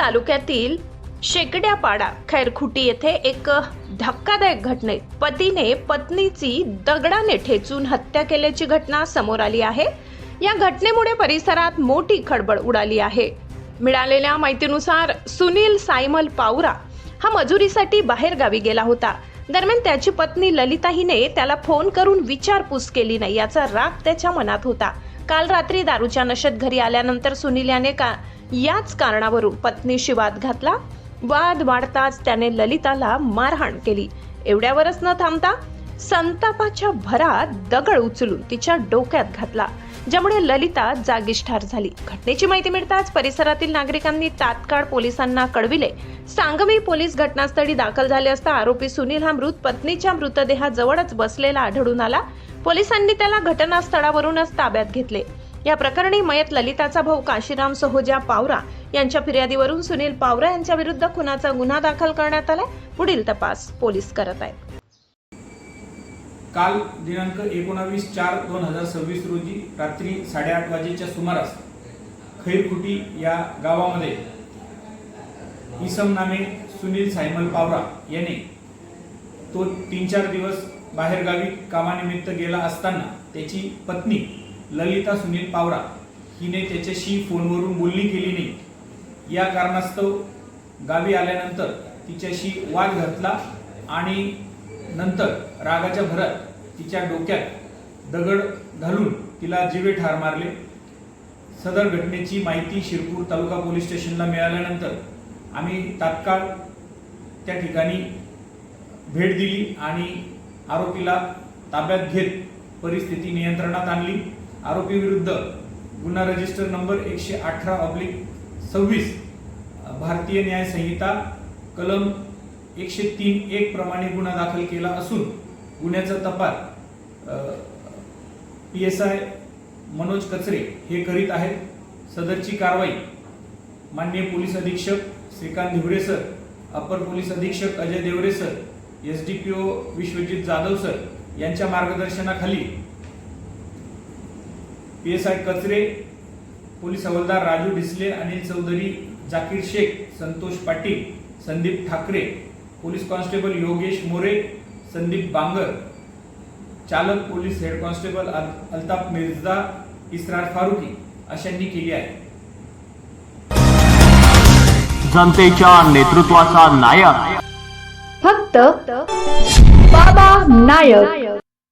तालुक्यातील शेकड्यापाडा खैरखुटी येथे एक धक्कादायक घटनेत पतीने पत्नीची दगडाने ठेचून हत्या केल्याची घटना समोर आली आहे। या घटनेमुळे परिसरात मोठी खळबळ उडाली आहे। मिळालेल्या माहितीनुसार सुनील सायमल पावरा हा मजुरीसाठी बाहेर गावी गेला होता। दरम्यान त्याची पत्नी ललिता हिने त्याला फोन करून विचारपूस केली नाही याचा राग त्याच्या मनात होता। काल रात्री दारूच्या नशेत घरी आल्यानंतर सुनील याने याच कारणावरून पत्नीशी वाद घातला। वाद वाढताच त्याने ललिताला मारहाण केली। एवढ्यावरच न थांबता संतापाच्या भरात दगड उचलून तिच्या डोक्यात घातला, ज्यामुळे ललिता जागीच ठार झाली। घटनेची माहिती मिळताच परिसरातील नागरिकांनी तात्काळ पोलिसांना कळविले। सांगवी पोलीस घटनास्थळी दाखल झाले असता आरोपी सुनील हा मृत पत्नीच्या मृतदेहाजवळच बसलेला आढळून आला। पोलिसांनी त्याला घटनास्थळावरूनच ताब्यात घेतले। या प्रकरणी मयत ललिताचा भाऊ काशीराम सहोजा पावरा यांच्या फिर्यादीवरून सुनील पावरा यांच्या विरुद्ध खुनाचा गुन्हा दाखल करण्यात आला। पुढील तपास पोलीस करत आहेत। काल दिनांक 19/4/2026 रोजी रात्री 8:30 वाजेच्या सुमारास खैरखुटी या गावामध्ये इसम नामे सुनील सायमल पावरा याने तो 3-4 दिवस बाहेरगावी कामानिमित्त गेला असताना त्याची पत्नी ललिता सुनील पावरा हिने त्याच्याशी फोनवरून बोलणी केली नाही। या कारणास्तव गावी आल्यानंतर तिच्याशी वाद घातला आणि नंतर रागाच्या भरात तिच्या डोक्यात दगड घालून तिला जीवे ठार मारले। सदर घटनेची माहिती शिरपूर तालुका पोलीस स्टेशनला मिळाल्यानंतर आम्ही तात्काळ त्या ठिकाणी भेट दिली आणि आरोपीला ताब्यात घेत परिस्थिती नियंत्रणात आणली। आरोपी विरुद्ध गुन्हा रजिस्टर नंबर 118/26 भारतीय न्याय संहिता कलम 103(1) प्रमाणे गुन्हा दाखल केला असून गुन्ह्याचा तपास PSI मनोज कचरे हे करीत आहेत। सदरची कारवाई माननीय पोलीस अधीक्षक श्रीकांत धिवरे सर, अपर पोलीस अधीक्षक Ajay Deore sir, SDPO Vishwajit Jadhav sir यांच्या मार्गदर्शनाखाली PSI कचरे, पोलीस हवालदार राजू डिसले, अनिल चौधरी, जाकीर शेख, संतोष पाटील, संदीप ठाकरे, पोलीस कॉन्स्टेबल योगेश मोरे, संदीप बांगर, चालक police head constable Altaf Mirza, Israr Farooqui अशांनी केली आहे। जनतेच्या नेतृत्वाचा नायक फक्त बाबा नायक।